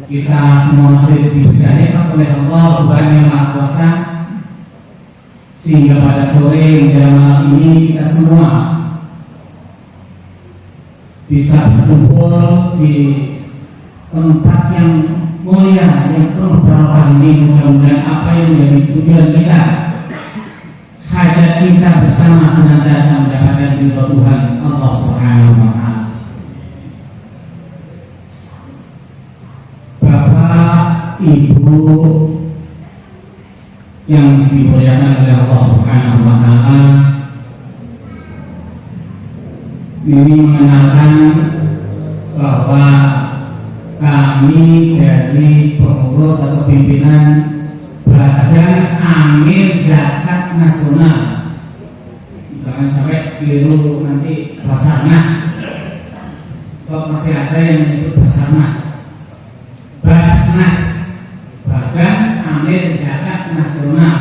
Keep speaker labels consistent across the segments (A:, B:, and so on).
A: kita semua masih diberi oleh Allah Tuhan yang Maha Kuasa, sehingga pada sore menjelang malam ini kita semua bisa berkumpul di tempat yang mulia, yang penuh barokah ini. Mudah-mudahan apa yang menjadi tujuan kita, hajat kita bersama senantiasa mendapatkan ridho Tuhan Allah Subhanahu wa Ta'ala. Bapak, Ibu yang dimuliakan oleh Allah Subhanahu wa Ta'ala, ini mengenalkan bahwa kami dari pengurus atau pimpinan Badan Amil Zakat Nasional, jangan sampai keliru nanti Basarnas, kok masih ada yang menyebut Basnas, Badan Amil Zakat Nasional.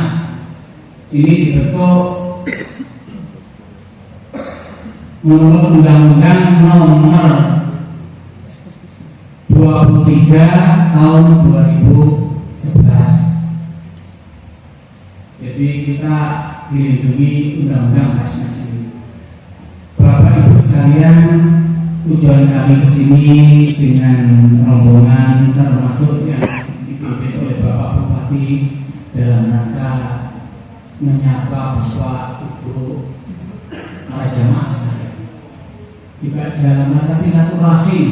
A: Ini dibentuk menurut Undang-Undang Nomor 23 tahun 2011. Jadi kita dilindungi Undang-Undang Basnas ini. Bapak Ibu sekalian, tujuan kami ke sini dengan rombongan termasuk yang dipimpin oleh Bapak Bupati dalam rangka menyapa Bapak Ibu para jamaah sekalian, juga dalam rangka silaturahim,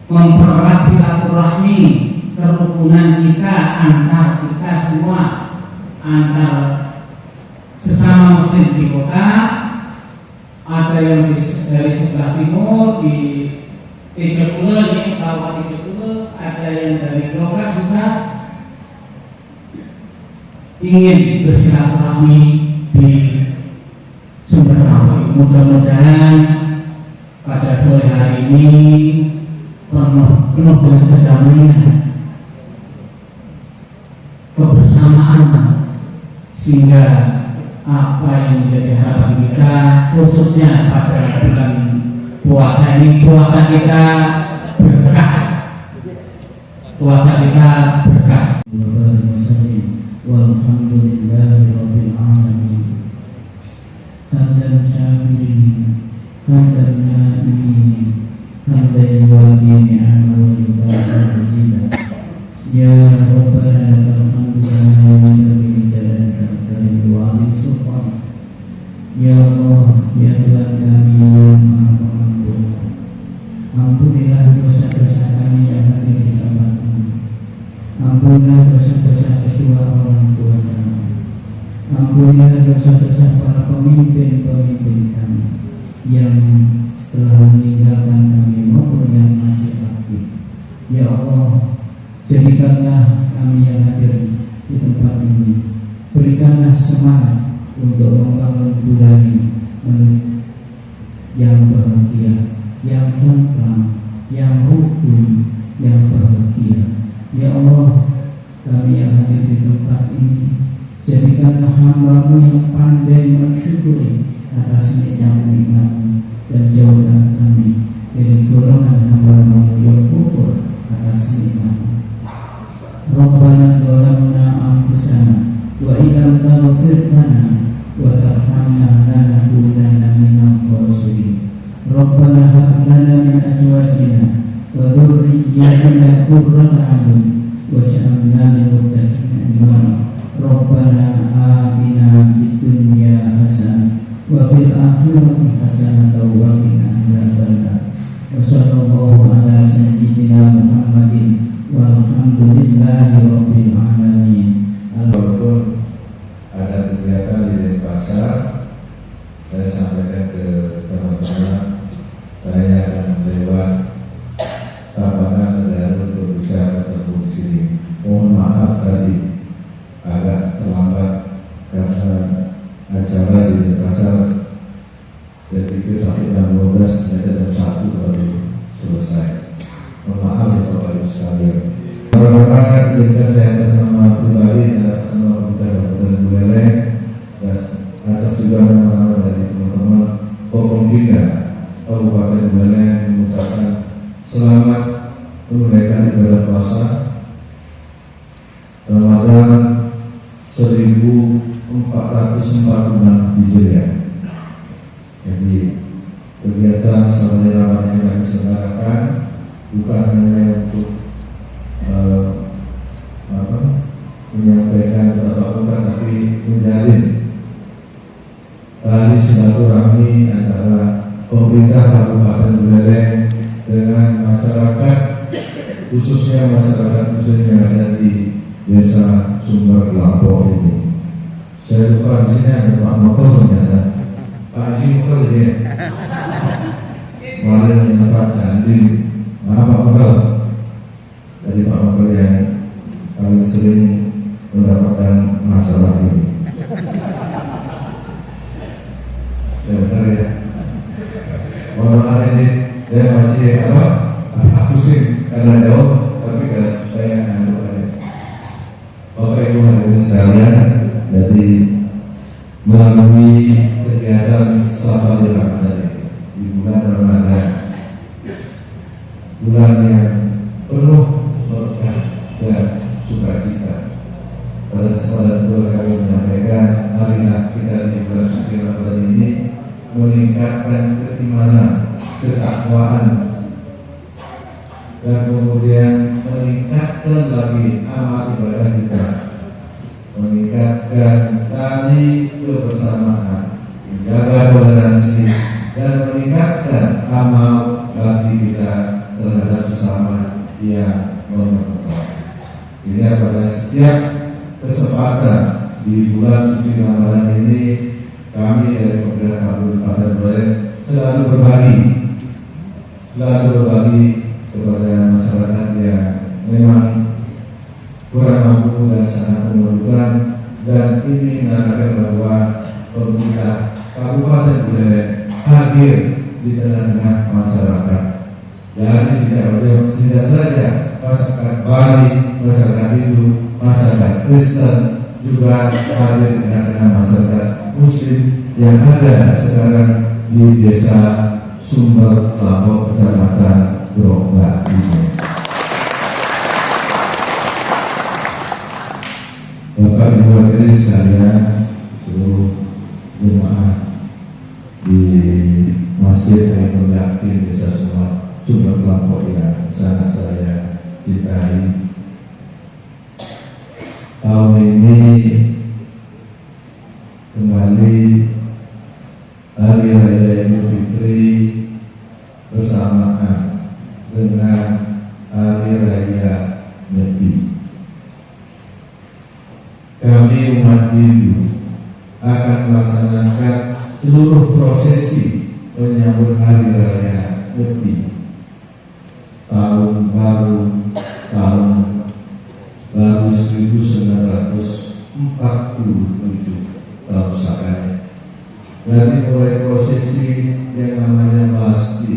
A: mempererat silaturahmi kerukunan kita antar kita semua, antar sesama muslim di kota. Ada yang dari sebelah timur di Tejekule, ini Kabupaten Tejekule, ada yang dari Grogat juga ingin bersilaturahmi di Sumber Rawa. Mudah-mudahan pada sore hari ini penuh dengan kedamaian, kebersamaan, sehingga apa yang menjadi harapan kita khususnya pada bulan puasa ini, puasa kita berkah, Walhamdulillahirabbil alamin. Hamdan syakirin, hamdan na'imin, hamdan yuwafi ni'amahu wa yubarik mazidah. Ya Rabbana lakal hamdu kama yanbaghi li jalalika wa li sultanik. Ya Allah, ya Tuhan kami yang Maha Pengampun, ampunilah dosa-dosa kami yang hadir di tempat ini. Ampunilah dosa-dosa kedua orang tua kami. Ampunilah dosa-dosa para pemimpin-pemimpin kami yang setelah meninggalkan kami maupun yang masih aktif. Ya Allah, jadikanlah kami yang hadir di tempat ini, berikanlah semangat untuk membangun budaya yang bahagia, yang tentram, yang rukun, yang bahagia. Ya Allah, kami yang hadir di tempat ini, jadikanlah hamba-Mu yang pandai mensyukuri atas nikmat-nikmat-Mu, dan jauhkan kami dari golongan hamba-Mu yang kufur atas nikmat-Mu. Rabbana zalamna anfusana wa illam taghfir lana wa tarhamna lanakunanna minal khasirin. Rabbana hab lana min azwajina wa dhurriyyatina qurrata a'yun waj'alna lil muttaqina imama. Rabbana atina fid dunya hasanah wa fil akhirati hasanah wa qina adzabannar. Wa sallallahu ala sayyidina Muhammadin walhamdulillahirabbil alamin.
B: Walaupun ada kegiatan di Denpasar, saya sampaikan ke teman-teman, saya akan lewat Tabanan Negara untuk bisa ketemu di sini. Mohon maaf tadi agak terlambat karena acara di Denpasar dan itu sampai jam 12, ternyata jam 1 baru selesai. Mohon maaf ya Bapak Ibu sekalian. Bapak-bapak, izinkan saya atas nama pribadi dan atas nama Kabupaten Buleleng dan atas juga nama dari teman-teman Forkompinda Kabupaten Buleleng mengucapkan selamat puasa Ramadan 1446 Hijriah. Jadi kegiatan selama Ramadan yang kami selenggarakan bukan hanya untuk menyampaikan kepada tapi menjalin tali silaturahmi antara pemerintah Kabupaten Buleleng dengan masyarakat, khususnya masyarakat Muslim yang ada di Desa Sumber Lampau ini. Saya lupa di sini ada Pak Mokol ternyata. Pak Haji Mokol ya. Kemarin menempatkan di Pak Mokol. Dari Pak Mokol yang paling sering mendapatkan masalah ini. Ya benar ya. Mohon ini saya masih agak pusing karena jauh, tapi kalau saya ngantuk aja. Bapak Ibu hadirin sekalian, jadi melalui kegiatan safari Ramadan ini di bulan Ramadan, bulan yang penuh berkah dan sukacita. Pada kesempatan itu kami menyampaikan marilah kita di bulan suci Ramadan ini meningkatkan keimanan, ketakwaan, dan kemudian meningkatkan lagi amal ibadah kita, meningkatkan tali kebersamaan, menjaga toleransi, dan meningkatkan amal bakti kita terhadap sesama yang bermanfaat. Jadi pada setiap kesempatan di bulan suci Ramadan ini kami dari pemerintah Kabupaten Buleleng selalu berbagi kepada masyarakat yang memang kurang mampu dan sangat memerlukan, dan ini menandakan bahwa pemerintah Kabupaten Buleleng hadir di tengah-tengah masyarakat. Jadi tidak saja masyarakat Bali, masyarakat Hindu, masyarakat Kristen juga hadir di tengah-tengah masyarakat Muslim yang ada sekarang di Desa Sumber Lampau, Kecamatan Grogak ini. Bapak Ibu hadirin sekalian, seluruh jemaah di Masjid Ainul Yakin Desa Sumber Lampau yang sangat saya cintai. Tahun ini kembali Hari Raya Idul Fitri bersamaan dengan Hari Raya Nyepi. Kami umat Hindu akan melaksanakan seluruh prosesi menyambut Hari Raya Nyepi, tahun baru 1947 tahun sakanya. Dari mulai prosesi yang namanya pasti,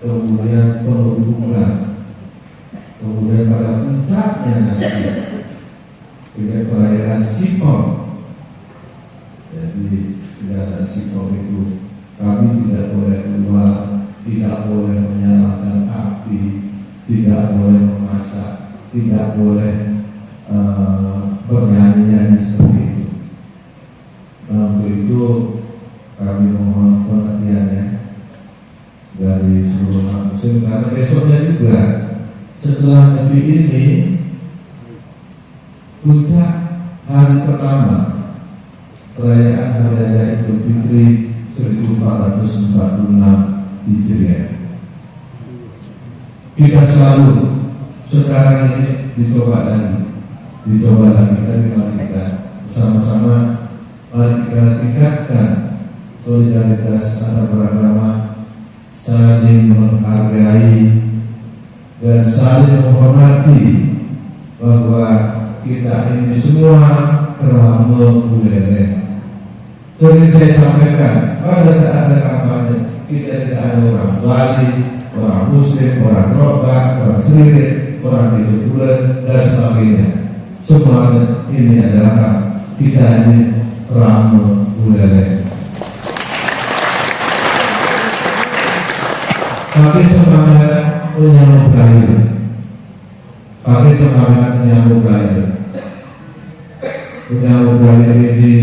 B: kemudian penghubungan, kemudian pada puncaknya nanti dengan perayaan Sipong. Jadi kegiatan Sipong itu kami tidak boleh keluar, tidak boleh menyalakan api, tidak boleh memasak, tidak boleh bernyanyi seperti itu. Untuk itu kami mohon perhatiannya dari seluruh umat Muslim, karena besoknya juga setelah Nyepi ini puncak hari pertama perayaan Hari Raya Idul Fitri 1446 Hijriah. Kita selalu sekarang ini dicoba lagi, tapi mari kita bersama-sama mari kita tingkatkan solidaritas antar beragama, saling menghargai dan saling menghormati bahwa kita ini semua kerama Buleleng. Sering saya sampaikan pada saat ada kampanye, kita tidak ada orang Bali, orang Muslim, orang Grogak, orang Selirik, orang Tujuh Bulan dan sebagainya. Semua ini adalah kita ini kerama Buleleng. Tapi semangat menyambut hari pakai semangat menyambut raya. Menyambut raya ini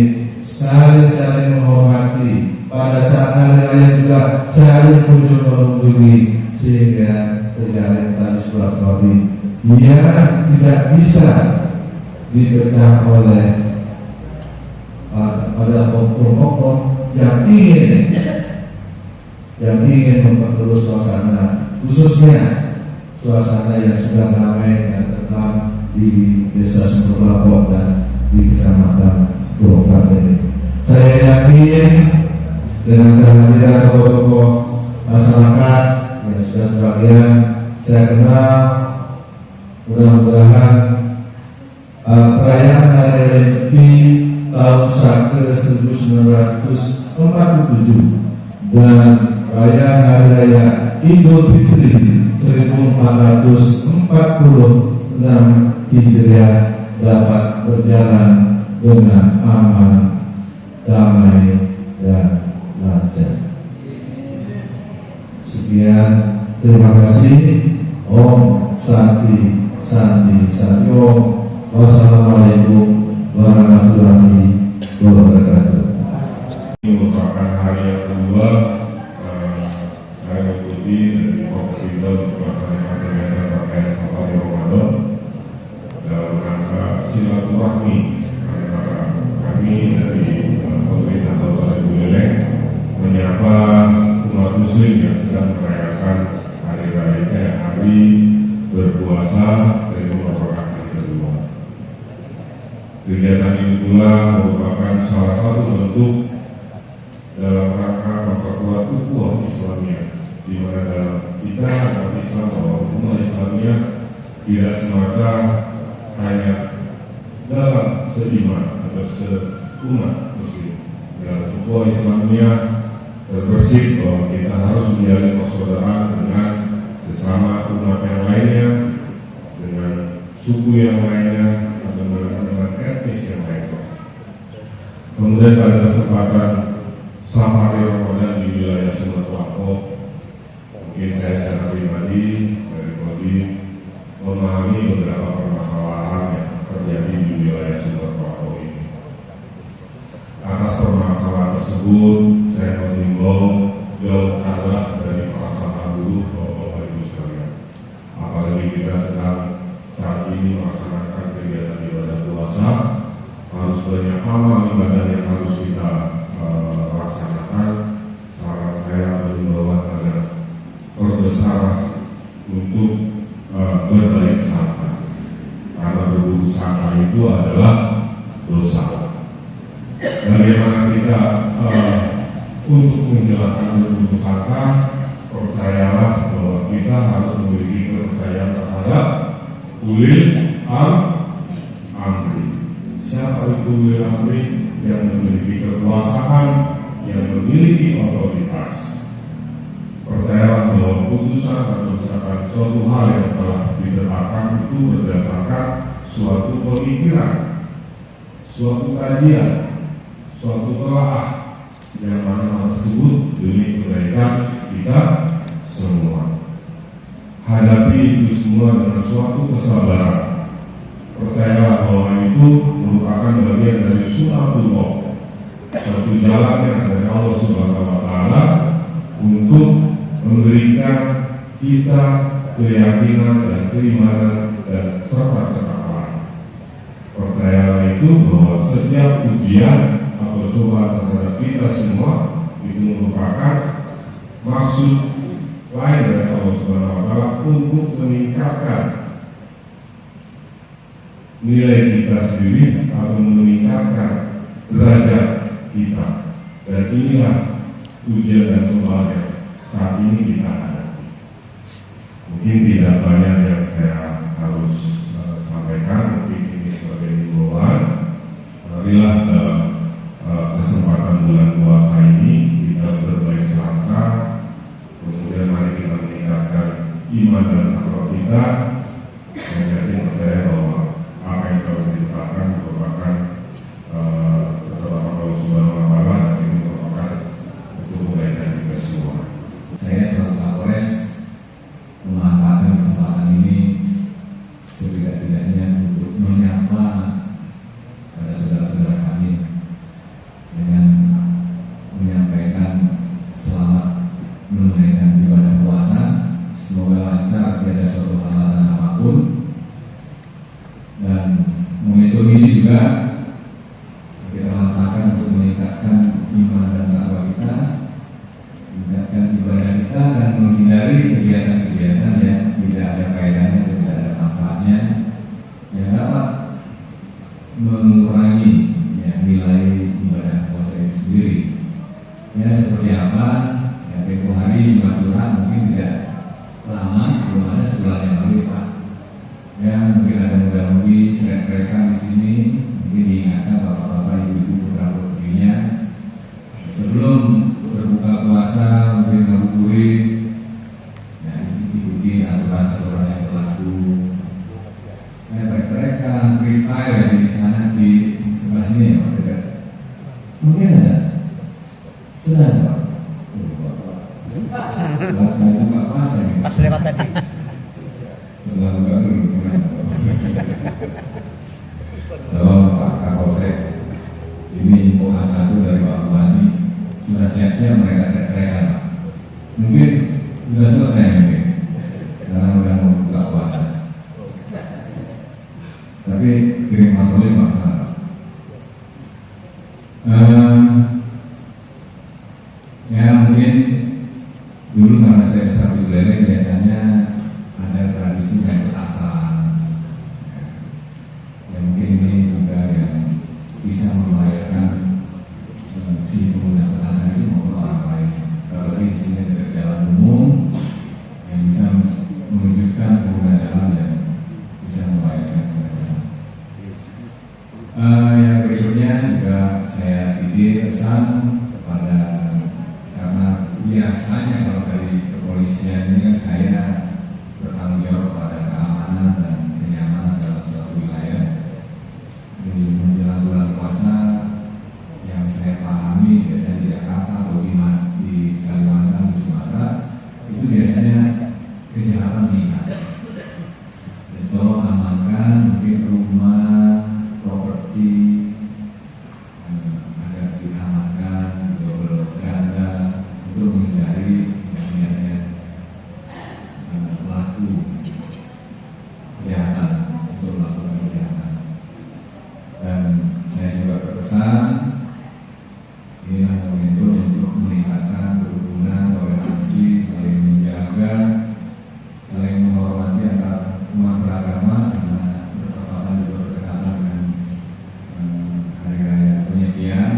B: saling menghormati. Pada saat hari raya juga saling kunjung mengunjungi sehingga terjalin tali silaturahmi yang tidak bisa dipecah oleh pada oknum-oknum yang ingin memperkeruh suasana, khususnya suasana yang sudah damai dan tenang di Desa Sumber Lapor dan di Kecamatan Purwokerto ini. Saya yakin dengan kehadiran tokoh-tokoh masyarakat yang sudah sebagian saya kenal, mudah-mudahan perayaan Hari Raya Nyepi tahun Saka 1947 dan perayaan Hari Raya Idul Fitri 1446 Hijriah dapat berjalan dengan aman, damai, dan lancar. Sekian, terima kasih. Om Santi Santi Om. Wassalamualaikum warahmatullahi wabarakatuh.
C: Ini merupakan hari yang kedua saya mengikuti dari Koptindo melaksanakan kegiatan rangkaian safari Ramadan dalam rangka silaturahmi antara kami dari pemerintah Kabupaten Buleleng menyapa umat Muslim yang sedang merayakan hari berpuasa dari merupakan hari kedua. Kegiatan ini pula merupakan salah satu bentuk dalam rangka memperkuat ukhuwah Islamiyah, di mana dalam ikatan umat Islam bahwa umat Islamiyah tidak semata hanya dalam seiman atau seumat Muslim. Dalam ukhuwah Islamiyah terbersih bahwa kita harus menjalin persaudaraan dengan sesama umat yang lainnya, dengan suku yang lainnya, atau dengan etnis yang lainnya. Kemudian pada kesempatan safari Ramadan di wilayah Sumber Lapor, mungkin saya secara pribadi dari Kodi memahami beberapa permasalahan yang terjadi di wilayah Sumber Lapor ini. Atas permasalahan tersebut, saya menghimbau jauhkanlah dari perasaan buruk Bapak Ibu sekalian. Apalagi kita sedang saat ini melaksanakan kegiatan ibadah puasa, harus banyak amal ibadah yang harus kita laksanakan. Saran saya berhimbauan agar perbesar untuk berbaik sangka, karena berburuk sangka itu adalah dosa. Bagaimana kita untuk menghilangkan berburuk sangka? Percayalah bahwa kita harus memiliki kepercayaan terhadap ulil amri. Siapa itu ulil amri? Yang memiliki kekuasaan, yang memiliki otoritas. Percayalah bahwa putusan atau misalkan suatu hal yang telah ditetapkan itu berdasarkan suatu pemikiran, suatu kajian, suatu telaah yang mana hal tersebut demi kebaikan kita semua. Hadapi itu semua dengan suatu kesabaran. Percayalah bahwa itu merupakan bagian dari sunatullah, suatu jalan yang dari Allah Subhanahu wa Ta'ala untuk memberikan kita keyakinan dan keimanan dan serta ketakwaan. Percayalah itu bahwa setiap ujian atau cobaan terhadap kita semua itu merupakan maksud lain dari Allah Subhanahu wa Ta'ala untuk meningkatkan nilai kita sendiri atau meningkatkan derajat kita. Dan inilah ujian dan cobaan yang saat ini kita hadapi. Mungkin tidak banyak yang saya harus sampaikan, mungkin ini sebagai himbauan. Marilah dalam kesempatan bulan puasa ini kita berbaik sangka, kemudian mari kita meningkatkan iman dan takwa kita, dan yakin percaya bahwa apa yang telah ditetapkan merupakan ketetapan Allah Subhanahu wa Ta'ala, dan ini merupakan untuk kebaikan kita semua.
D: Saya selaku Kapolres memanfaatkan kesempatan ini
B: ini juga kita manfaatkan untuk meningkatkan iman dan takwa kita, meningkatkan ibadah kita, dan menghindari kegiatan-kegiatan yang tidak ada faedahnya dan tidak ada manfaatnya, yang dapat mengurangi nilai ibadah puasa itu sendiri. Ya, seperti apa? Ya, tempoh hari Jumat curhat mungkin tidak lama, belum ada sebulan yang lalu, Pak. Ya, mungkin ada muda-mudi rekan-rekan di sini, mungkin diingatkan bapak-bapak, ibu-ibu, putra-putrinya sebelum berbuka puasa mungkin ngabuburit, ya, ikuti aturan-aturan yang berlaku. Ya, rekan-rekan freestyle ya, di sana di sebelah sini ya, Pak. Dekat. Mungkin ada. Sedang, Pak. Mau buka puasa ini.
D: Pas lewat tadi.
B: Setelah buka dulu. Lalu Pak Kapolsek, ini info A1 dari Pak Bupati, sudah siap-siap mereka teriak-teriak, Pak. Mungkin sudah selesai mungkin, karena udah mau buka puasa. Tapi kirim patroli masalah, Pak. Ya mungkin dulu karena saya besar di Buleleng biasanya ada tradisi main petasan. Ya mungkin ini juga yang bisa membahayakan si pengguna petasan itu maupun orang lain. Terlebih di sini dekat jalan umum yang bisa mewujudkan pengguna jalan yang bisa membahayakan pengguna jalan. Yang berikutnya juga saya titip pesan kepada, karena biasanya kalau dari kepolisian ini kan saya bertanggung jawab pada keamanan dan kenyamanan dalam suatu wilayah. Di menjelang bulan puasa yang saya pahami biasanya di Jakarta atau di Kalimantan, di Sumatera, itu biasanya kejahatan meningkat. Dan tolong amankan mungkin rumah, properti, agar diamankan, double ganda untuk menghindari yang pelaku kejahatan untuk melakukan kejahatan. Dan saya juga berpesan, inilah momentum untuk meningkatkan kerukunan, toleransi, saling menjaga, saling menghormati antar umat beragama, karena bertepatan juga berdekatan dengan hari raya penyepian.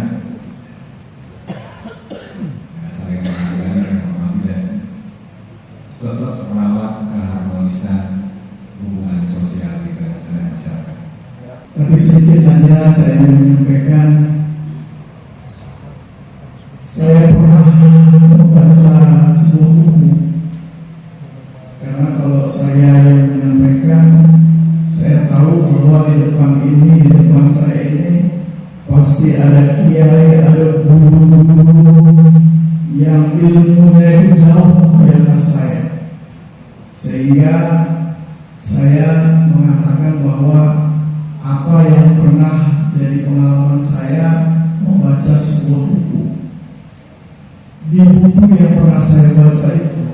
B: Saling menghargai, menghormati, dan tetap merawat keharmonisan hubungan sosial kita dengan masyarakat.
E: Tapi sedikit aja saya ingin menyampaikan, saya pernah membaca sebuah buku, karena kalau saya yang menyampaikan, saya tahu bahwa di depan saya ini pasti ada kiai, ada guru-guru yang ilmunya itu jauh di atas saya, sehingga saya mengatakan bahwa apa yang pernah jadi pengalaman saya membaca sebuah buku. Di buku yang pernah saya baca itu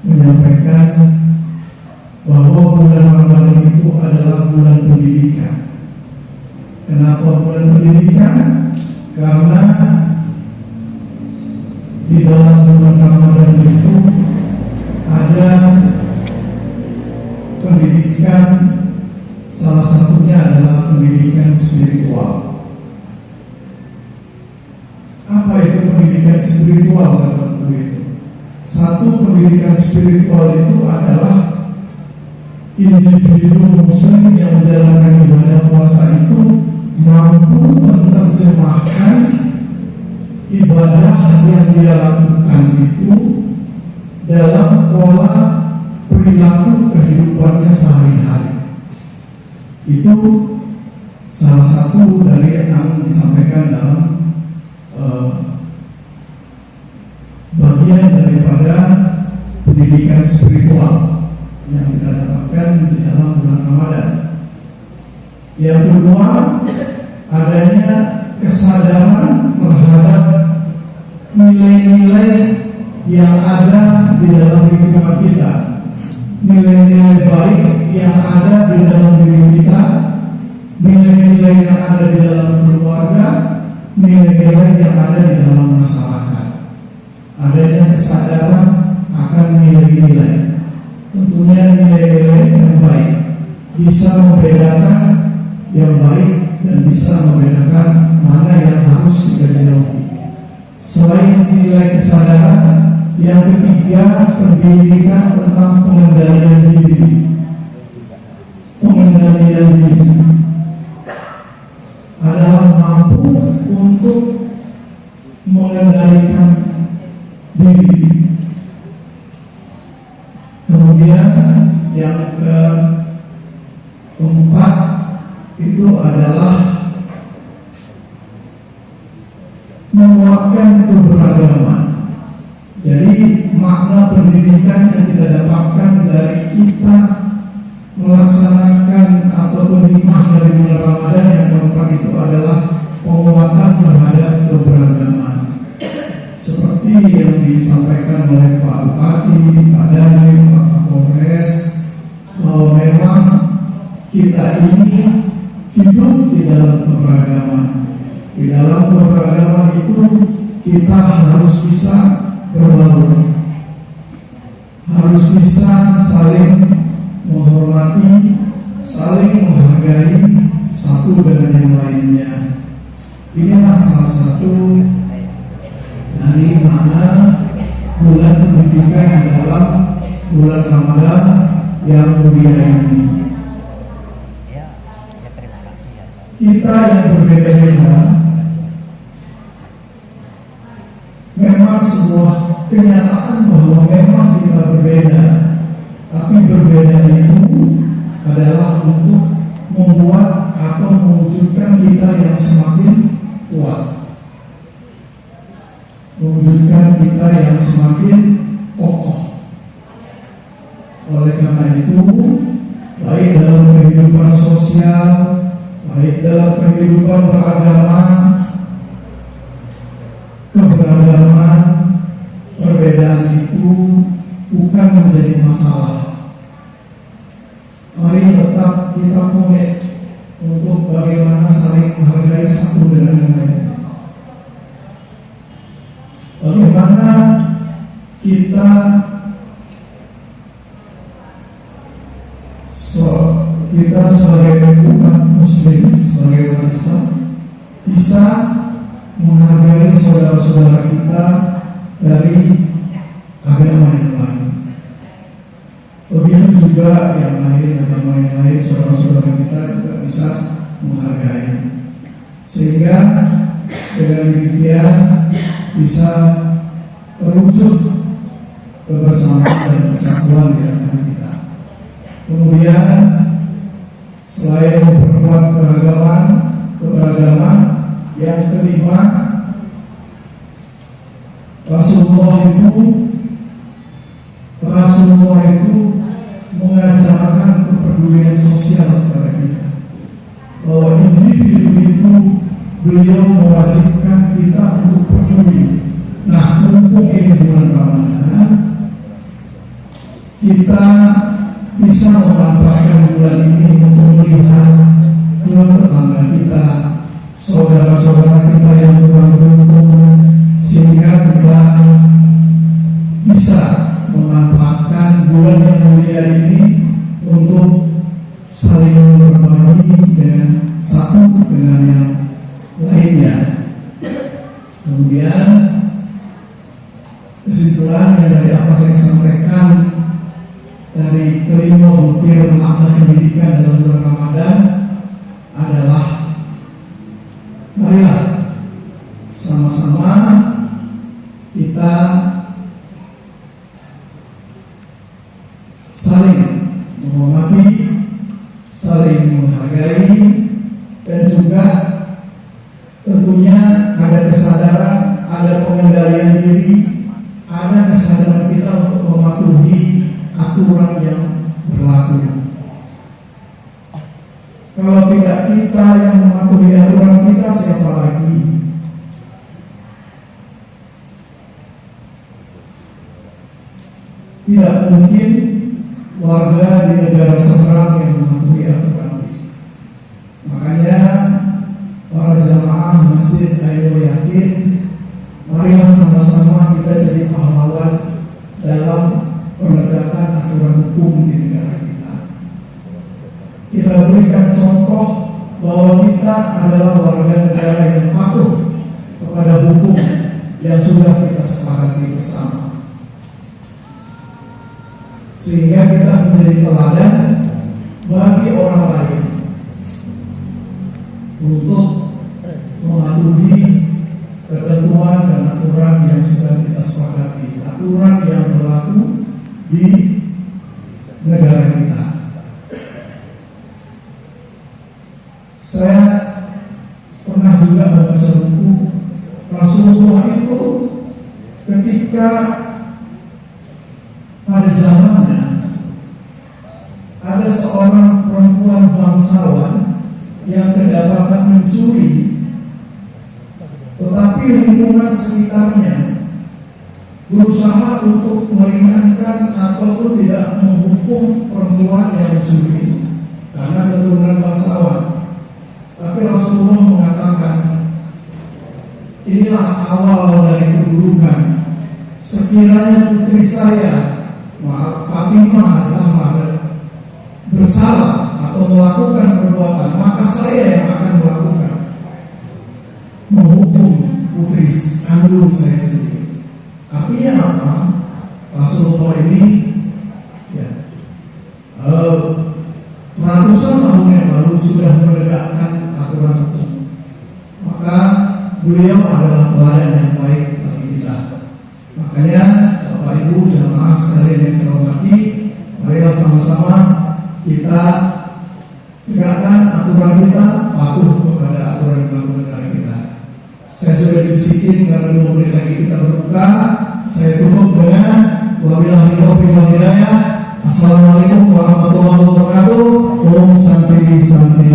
E: menyampaikan bahwa bulan Ramadan itu adalah bulan pendidikan. Kenapa bulan pendidikan? Karena di dalam bulan Ramadan itu ada pendidikan, salah satunya adalah pendidikan spiritual. Apa itu pendidikan spiritual kata buku itu? Satu, pendidikan spiritual itu adalah individu muslim yang menjalankan ibadah puasa itu mampu menerjemahkan ibadah yang dia lakukan itu dalam pola perilaku kehidupannya sehari-hari. Itu salah satu dari yang disampaikan dalam bagian daripada pendidikan spiritual yang kita dapatkan di dalam bulan Ramadan. Yang kedua, adanya kesadaran terhadap nilai-nilai yang ada di dalam lingkungan kita. nilai-nilai baik yang ada di dalam diri kita, nilai-nilai yang ada di dalam keluarga, nilai-nilai yang ada di dalam masyarakat. Adanya kesadaran akan nilai-nilai, tentunya nilai-nilai yang baik bisa membedakan yang baik dan bisa membedakan mana yang harus kita jauhi. Selain nilai kesadaran, yang ketiga, pendidikan tentang pengendalian diri. Pengendalian diri adalah mampu untuk mengendalikan diri. Kemudian yang keempat itu adalah menguatkan keberagaman. Jadi makna pendidikan yang kita dapatkan dari kita melaksanakan ataupun hikmah dari bulan Ramadan yang keempat itu adalah penguatan terhadap keberagaman. Seperti yang disampaikan oleh Pak Bupati, Pak Dandim, Pak Kapolres, bahwa memang kita ini hidup di dalam keberagaman. Di dalam keberagaman itu kita harus bisa berbaur, harus bisa saling menghormati, saling menghargai satu dengan yang lainnya. Inilah salah satu dari mana bulan pendidikan di dalam bulan Ramadan yang mulia ini. Kita yang berbeda-beda memang sebuah kenyataan bahwa memang kita berbeda, tapi berbeda itu adalah untuk membuat atau mewujudkan kita yang semakin kuat, mewujudkan kita yang semakin kokoh. Oleh karena itu, baik dalam kehidupan sosial, baik dalam kehidupan beragama, keberagaman, perbedaan itu bukan menjadi masalah. Mari tetap kita komit untuk bagaimana saling menghargai satu dengan yang lain. Bagaimana kita sebagai umat Muslim, sebagai umat Islam bisa menghargai saudara-saudara kita dari agama yang lain. Begitu juga yang lain, agama yang lain, saudara-saudara kita juga bisa menghargai. Sehingga dengan demikian bisa terwujud kebersamaan dan persatuan di antara kita. Kemudian selain memperkuat keberagaman, yang kelima, Rasulullah itu mengajarkan kepedulian sosial kepada kita, bahwa individu itu beliau mewajibkan kita untuk peduli. Nah, mumpung ini bulan Ramadan, kita bisa memanfaatkan bulan ini untuk melihat ke tetangga kita, saudara-saudara kita yang kurang beruntung, sehingga kita bisa memanfaatkan bulan yang mulia ini untuk saling berbagi dengan satu dengan yang lainnya. Kemudian kesimpulan dari apa saya sampaikan dari kelima butir makna pendidikan dalam bulan Ramadan adalah, marilah sama-sama kita saling menghormati, saling menghargai, dan juga tentunya ada kesadaran, ada pengendalian diri, ada kesadaran kita untuk mematuhi aturan yang berlaku. Kalau tidak kita yang mematuhi aturan kita, siapa lagi? Tidak mungkin warga di negara seberang yang mematuhi aturan. Makanya para jamaah Masjid Ainul Yakin, marilah sama-sama kita jadi pahlawan dalam penegakan aturan hukum di negara kita. Kita berikan contoh bahwa kita adalah warga negara yang patuh kepada hukum yang sudah kita sepakati bersama, sehingga kita menjadi teladan bagi orang lain untuk mematuhi ketentuan dan aturan yang sudah kita sepakati, aturan yang berlaku di negara kita. Saya pernah juga membaca buku Rasulullah itu ketika pada zamannya ada seorang perempuan bangsawan yang kedapatan mencuri, tetapi lingkungan sekitarnya berusaha untuk meringankan ataupun tidak menghukum perempuan yang mencuri karena keturunan bangsawan. Tapi Rasulullah mengatakan, inilah awal dari keburukan. Sekiranya putri saya, Fatimah Zahra, bersalah atau melakukan perbuatan, maka saya yang akan melakukan, menghukum putri kandung saya sendiri. Artinya apa? Rasulullah ini ratusan tahun yang lalu sudah menegakkan aturan hukum. Maka beliau adalah teladan yang baik bagi kita. Makanya Bapak Ibu jamaah sekalian yang saya hormati, marilah sama-sama kita tegakkan aturan kita, patuh kepada aturan yang berlaku negara kita. Saya sudah dibisikin karena 2 menit lagi kita berbuka. Saya tutup dengan wabillahi taufiq wal hidayah. Assalamualaikum warahmatullahi wabarakatuh. Om Santi Santi.